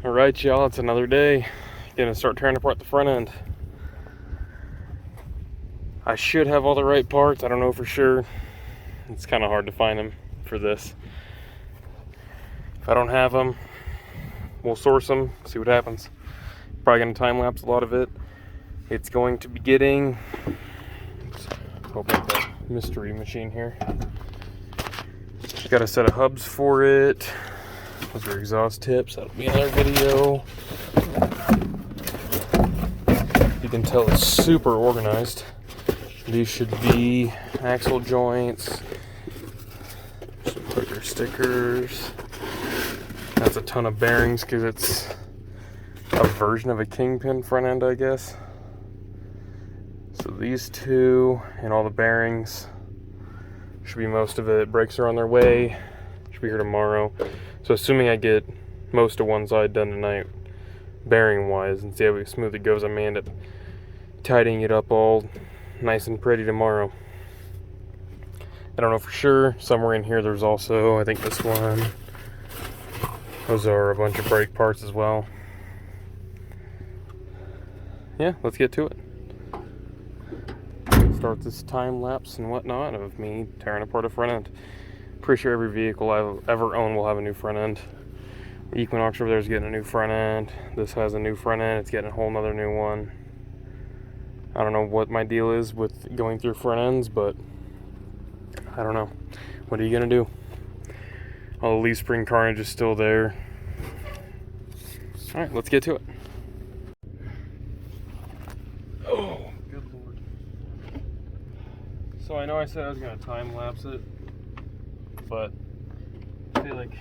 Alright y'all, it's another day. Gonna start tearing apart the front end. I should have all the right parts, I don't know for sure. It's kind of hard to find them for this. If I don't have them, we'll source them, see what happens. Probably gonna time lapse a lot of it. It's going to be getting, let's open up the mystery machine here. Got a set of hubs for it. Those are exhaust tips, that'll be another video. You can tell it's super organized. These should be axle joints, some quicker stickers. That's a ton of bearings because it's a version of a kingpin front end, I guess. So these two and all the bearings should be most of it. Brakes are on their way, should be here tomorrow. So assuming I get most of one side done tonight, bearing wise, and see how smooth it goes, I may end up tidying it up all nice and pretty tomorrow. I don't know for sure. Somewhere in here there's also, I think this one, those are a bunch of brake parts as well. Yeah, let's get to it. Start this time lapse and whatnot of me tearing apart a front end. Pretty sure every vehicle I've ever owned will have a new front end. The Equinox over there is getting a new front end. This has a new front end. It's getting a whole nother new one. I don't know what my deal is with going through front ends, but I don't know. What are you gonna do? All the leaf spring carnage is still there. All right, let's get to it. Oh, good lord. So I know I said I was gonna time lapse it, but I feel like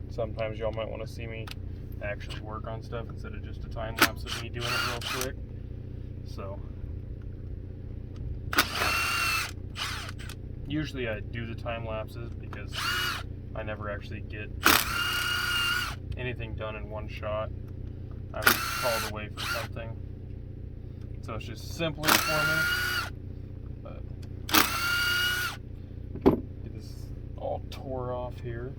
sometimes y'all might want to see me actually work on stuff instead of just a time lapse of me doing it real quick. So usually I do the time lapses because I never actually get anything done in one shot. I'm called away for something, so it's just simpler for me. But get this all tore off here.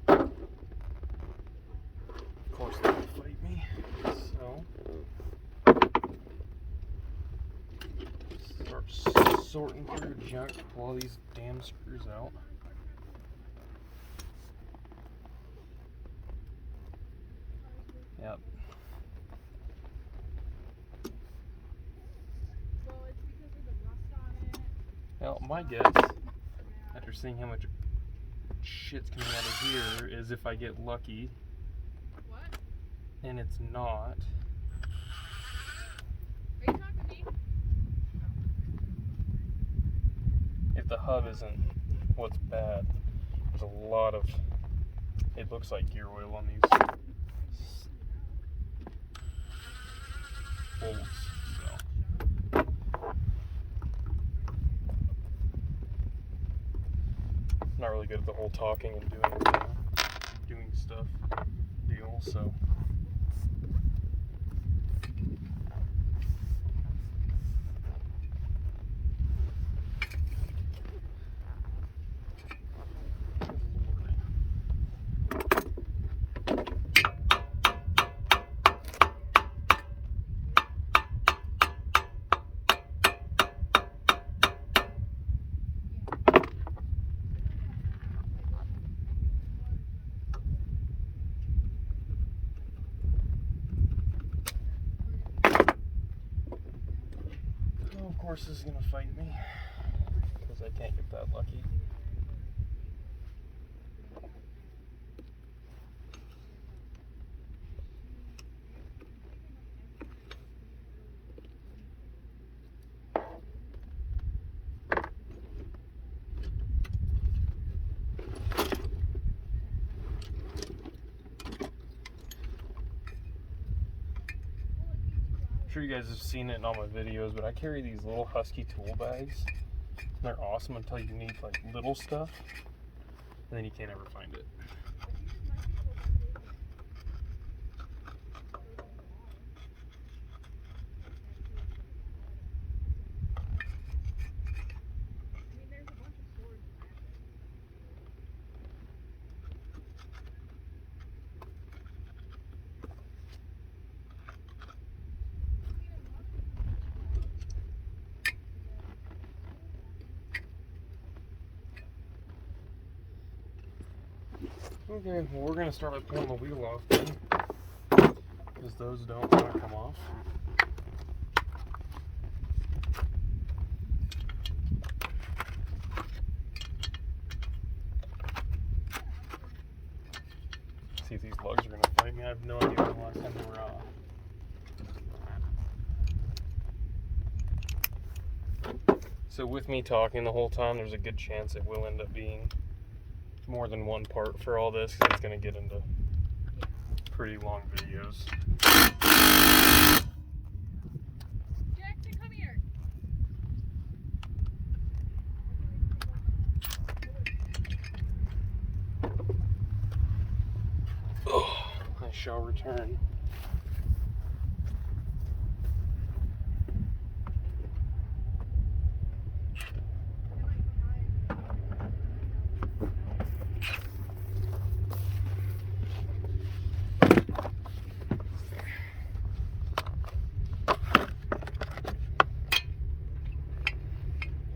Of course they will fight me, so start sorting through junk, pull all these damn screws out. Yep. Well, it's because of the rust on it. Well, my guess, after seeing how much shit's coming out of here, is if I get lucky, What? and it's not. Are you talking to me? If the hub isn't what's bad, there's a lot of, it looks like gear oil on these bolts. So. Not really good at the whole talking and doing stuff deal, so. Of course this is gonna fight me because I can't get that lucky. I'm sure you guys have seen it in all my videos, but I carry these little Husky tool bags. They're awesome until you need like little stuff, and then you can't ever find it. I mean, there's a bunch of stores Okay, well, we're going to start by pulling the wheel off then, because those don't want to come off. See if these lugs are going to fight me. I have no idea when the last time they were off. So with me talking the whole time, there's a good chance it will end up being more than one part for all this, because it's going to get into pretty long videos. Jackson, come here. Oh, I shall return.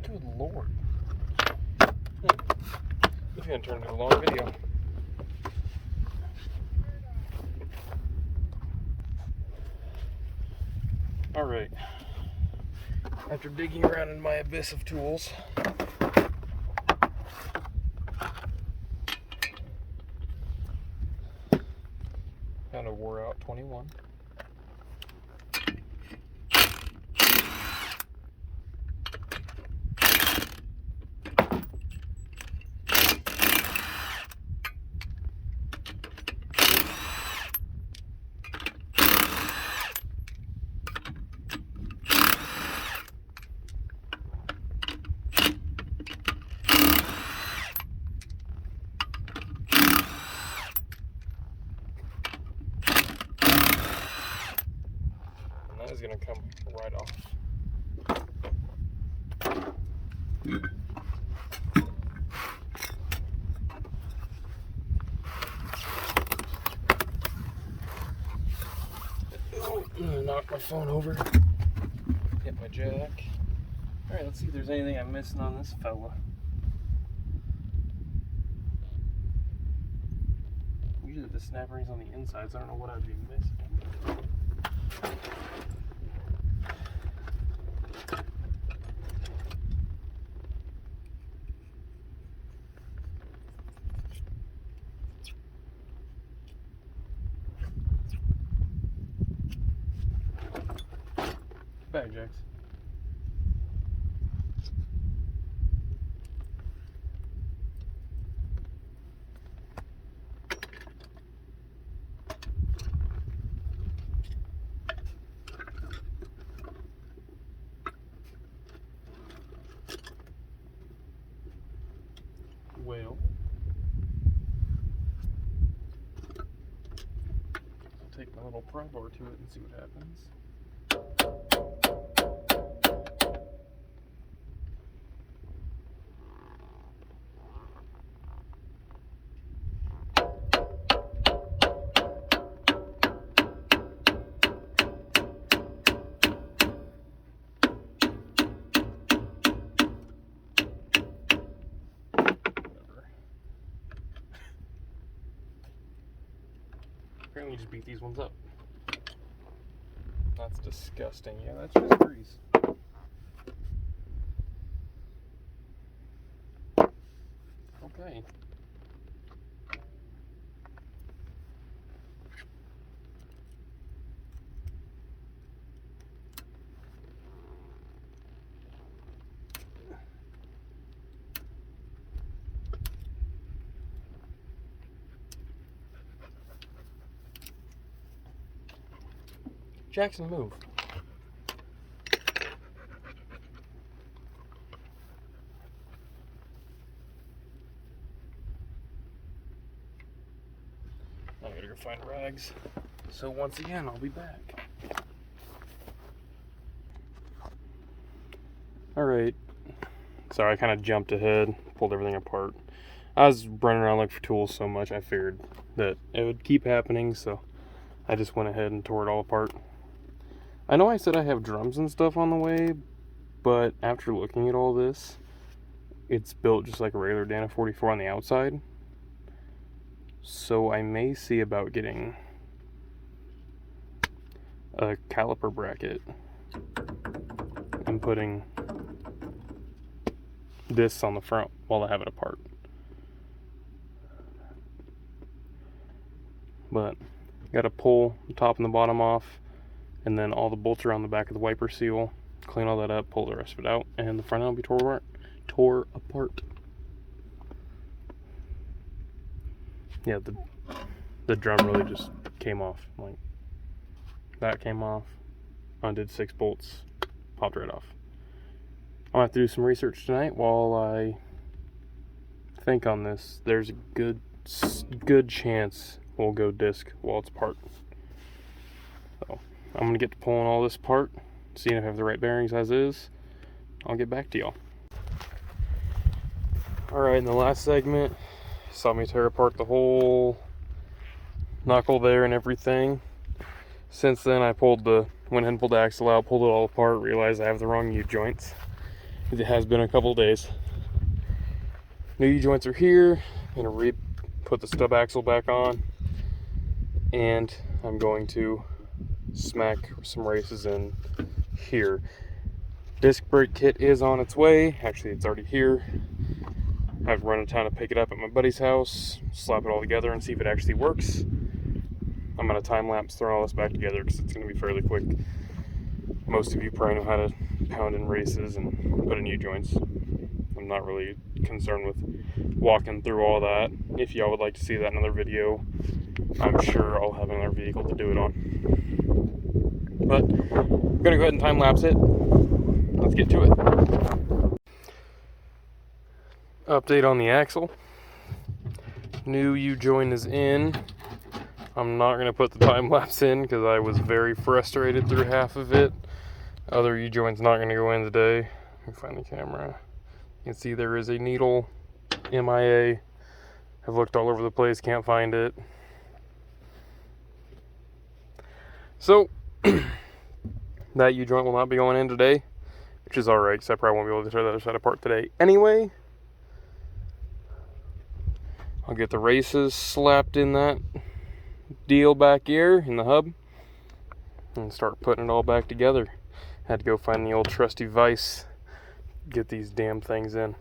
Good Lord. It's going to turn into a long video. Alright. After digging around in my abyss of tools, found a wore out 21. That is going to come right off. Oh, I'm going to knock my phone over. Hit my jack. Alright, let's see if there's anything I'm missing on this fella. Usually the snap ring's on the inside, so I don't know what I'd be missing. Bag jacks. Well, I'll take my little pry bar to it and see what happens. Apparently just beat these ones up. That's disgusting. Yeah, that's just grease. Okay. Jackson, move. I gotta go find rags. So once again, I'll be back. Alright. Sorry, I kind of jumped ahead, pulled everything apart. I was running around looking for tools so much, I figured that it would keep happening, so I just went ahead and tore it all apart. I know I said I have drums and stuff on the way, but after looking at all this, it's built just like a regular Dana 44 on the outside. So I may see about getting a caliper bracket and putting this on the front while I have it apart. But got to pull the top and the bottom off, and then all the bolts around the back of the wiper seal, clean all that up, pull the rest of it out, and the front end will be tore apart. Yeah, the drum really just came off. Like, that came off, undid 6 bolts, popped right off. I'll have to do some research tonight while I think on this. There's a good chance we'll go disc while it's apart. So I'm gonna get to pulling all this apart, seeing if I have the right bearings as is. I'll get back to y'all. Alright, in the last segment, saw me tear apart the whole knuckle there and everything. Since then, I went ahead and pulled the axle out, pulled it all apart, realized I have the wrong U-joints. It has been a couple days. New U-joints are here. I'm gonna put the stub axle back on, and I'm going to smack some races in here. Disc brake kit is on its way. Actually, it's already here. I have to run to town to pick it up at my buddy's house, slap it all together and see if it actually works. I'm gonna time lapse throwing all this back together because it's gonna be fairly quick. Most of you probably know how to pound in races and put in U-joints. I'm not really concerned with walking through all that. If y'all would like to see that in another video, I'm sure I'll have another vehicle to do it on. But I'm gonna go ahead and time lapse it. Let's get to it. Update on the axle. New U-joint is in. I'm not gonna put the time lapse in because I was very frustrated through half of it. Other U-joint's not gonna go in today. Let me find the camera. You can see there is a needle MIA. I've looked all over the place, can't find it. So that U-joint will not be going in today, which is alright, because I probably won't be able to tear the other side apart today anyway. I'll get the races slapped in that deal back here in the hub and start putting it all back together. Had to go find the old trusty vise, get these damn things in.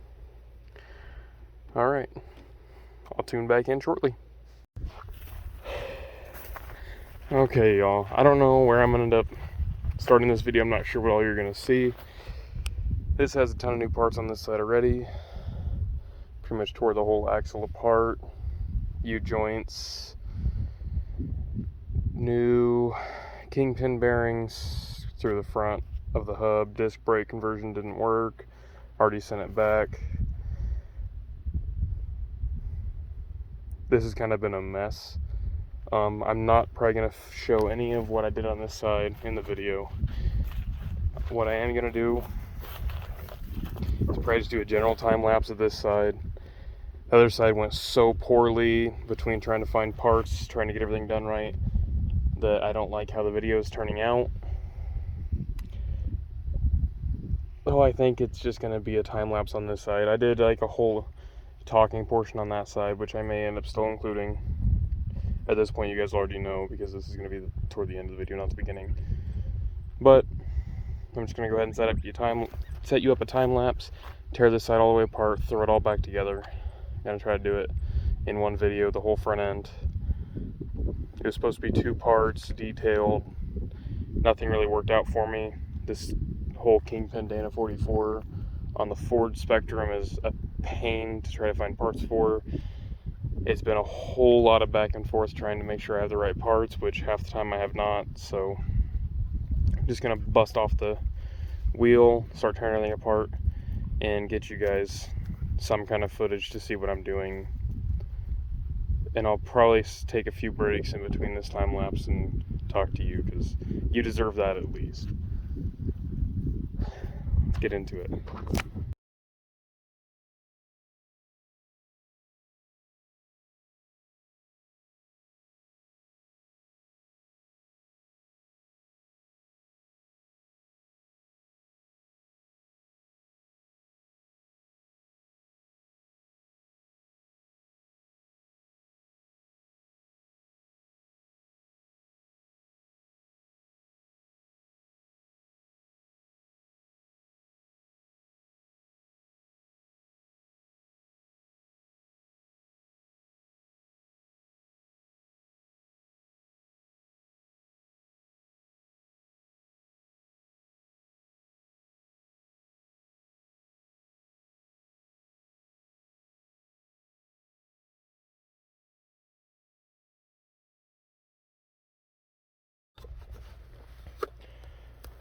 Alright, I'll tune back in shortly. Okay, y'all, I don't know where I'm gonna end up starting this video. I'm not sure what all you're gonna see. This has a ton of new parts on this side already. Pretty much tore the whole axle apart. U-joints, new kingpin bearings through the front of the hub. Disc brake conversion didn't work. Already sent it back. This has kind of been a mess. I'm not probably gonna show any of what I did on this side in the video. What I am gonna do is probably just do a general time lapse of this side. The other side went so poorly between trying to find parts, trying to get everything done right, that I don't like how the video is turning out. Oh, I think it's just gonna be a time lapse on this side. I did like a whole talking portion on that side, which I may end up still including. At this point, you guys already know because this is gonna be toward the end of the video, not the beginning. But I'm just gonna go ahead and set you up a time lapse, tear this side all the way apart, throw it all back together. I'm gonna try to do it in one video, the whole front end. It was supposed to be 2 parts, detailed. Nothing really worked out for me. This whole Kingpin Dana 44 on the Ford Spectrum is a pain to try to find parts for. It's been a whole lot of back and forth trying to make sure I have the right parts, which half the time I have not. So I'm just gonna bust off the wheel, start tearing everything apart, and get you guys some kind of footage to see what I'm doing. And I'll probably take a few breaks in between this time lapse and talk to you because you deserve that at least. Let's get into it.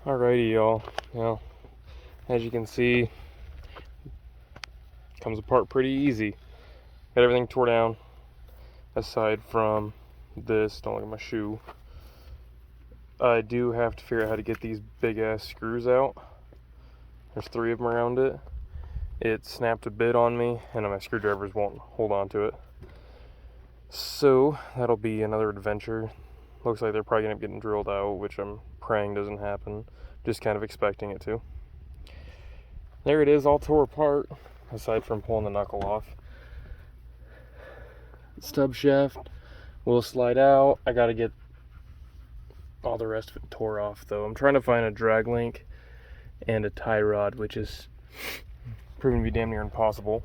Alrighty, y'all. Well, as you can see, it comes apart pretty easy. Got everything tore down, aside from this. Don't look at my shoe. I do have to figure out how to get these big ass screws out. There's 3 of them around it. It snapped a bit on me, and my screwdrivers won't hold on to it. So that'll be another adventure. Looks like they're probably gonna end up getting drilled out, which I'm praying doesn't happen. Just kind of expecting it to. There it is, all tore apart, aside from pulling the knuckle off. Stub shaft will slide out. I gotta get all the rest of it tore off though. I'm trying to find a drag link and a tie rod, which is proven to be damn near impossible.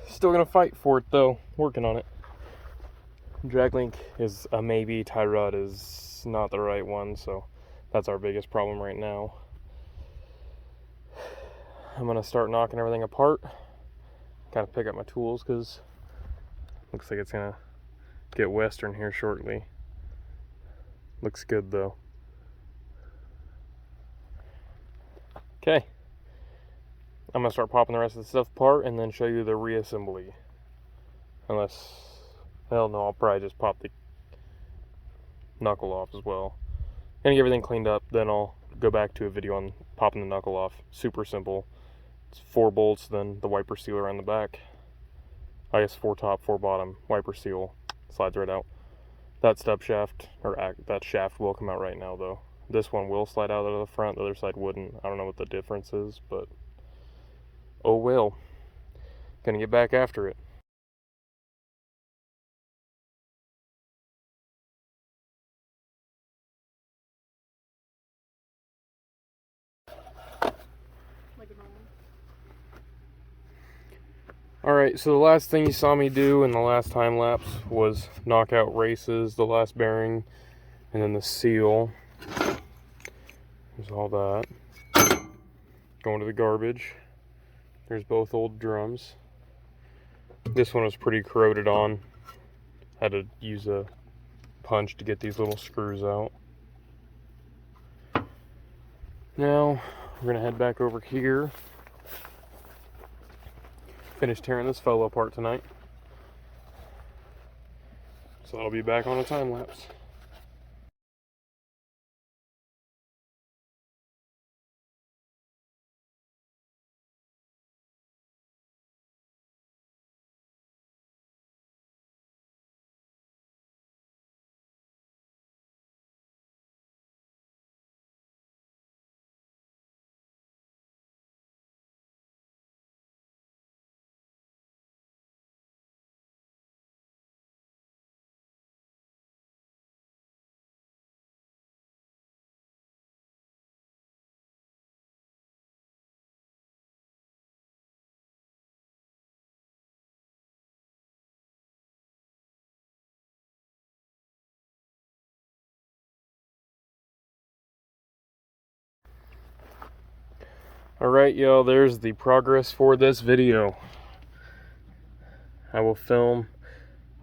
Still gonna fight for it though, working on it. Drag link is a maybe, tie rod is not the right one, so that's our biggest problem right now. I'm gonna start knocking everything apart. Gotta pick up my tools because looks like it's gonna get western here shortly. Looks good though. Okay. I'm gonna start popping the rest of the stuff apart and then show you the reassembly. Unless, hell no, I'll probably just pop the knuckle off as well. Gonna get everything cleaned up, then I'll go back to a video on popping the knuckle off. Super simple. It's 4 bolts, then the wiper seal around the back. I guess 4 top, 4 bottom. Wiper seal slides right out. That stub shaft, or that shaft will come out right now though. This one will slide out of the front, the other side wouldn't. I don't know what the difference is, but oh well. Gonna get back after it. Alright, so the last thing you saw me do in the last time lapse was knock out races, the last bearing, and then the seal. There's all that. Going to the garbage. There's both old drums. This one was pretty corroded on. Had to use a punch to get these little screws out. Now, we're gonna head back over here. Finish tearing this fellow apart tonight. So I'll be back on a time lapse. Alright, y'all, there's the progress for this video. I will film,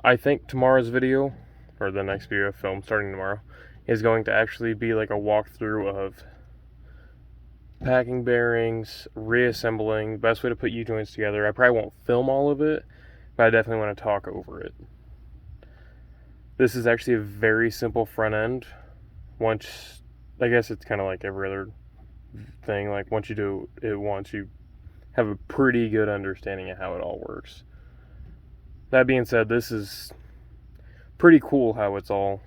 I think tomorrow's video, or the next video I film starting tomorrow, is going to actually be like a walkthrough of packing bearings, reassembling, best way to put U-joints together. I probably won't film all of it, but I definitely want to talk over it. This is actually a very simple front end. Once, I guess it's kind of like every other thing, like once you do it once, you have a pretty good understanding of how it all works. That being said, this is pretty cool how it's all,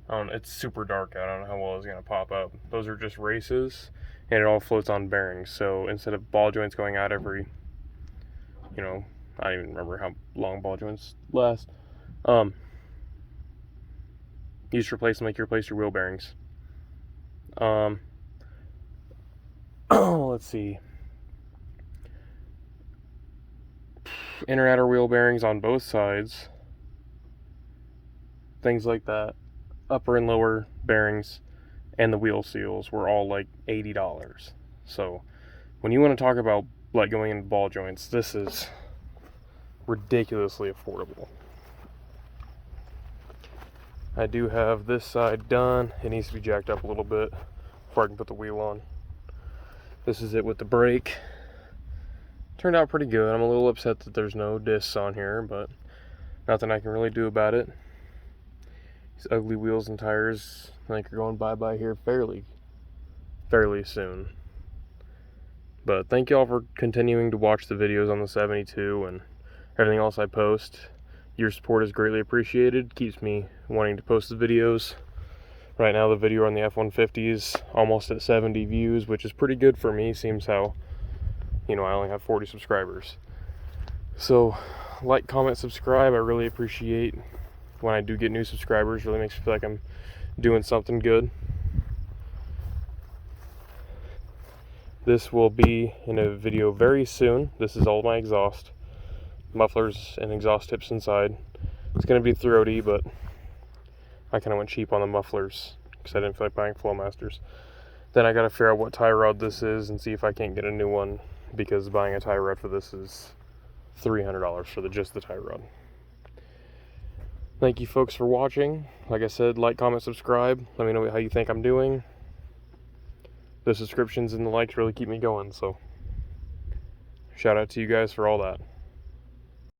it's super dark out. I don't know how well it's going to pop up. Those are just races, and it all floats on bearings. So instead of ball joints going out every, I don't even remember how long ball joints last. You just replace them like you replace your wheel bearings. Let's see. Inner outer wheel bearings on both sides. Things like that. Upper and lower bearings and the wheel seals were all like $80. So when you want to talk about like going into ball joints, this is ridiculously affordable. I do have this side done. It needs to be jacked up a little bit before I can put the wheel on. This is it with the brake. Turned out pretty good. I'm a little upset that there's no discs on here, but nothing I can really do about it. These ugly wheels and tires, I think, are going bye-bye here fairly soon. But thank y'all for continuing to watch the videos on the 72 and everything else I post. Your support is greatly appreciated. Keeps me wanting to post the videos. Right now the video on the F-150 is almost at 70 views, which is pretty good for me. Seems how, you know, I only have 40 subscribers. So like, comment, subscribe. I really appreciate when I do get new subscribers. Really makes me feel like I'm doing something good. This will be in a video very soon. This is all my exhaust. Mufflers and exhaust tips inside. It's going to be throaty, but I kind of went cheap on the mufflers because I didn't feel like buying Flowmasters. Then I got to figure out what tie rod this is and see if I can't get a new one, because buying a tie rod for this is $300 for just the tie rod. Thank you folks for watching. Like I said, like, comment, subscribe. Let me know how you think I'm doing. The subscriptions and the likes really keep me going, so shout out to you guys for all that.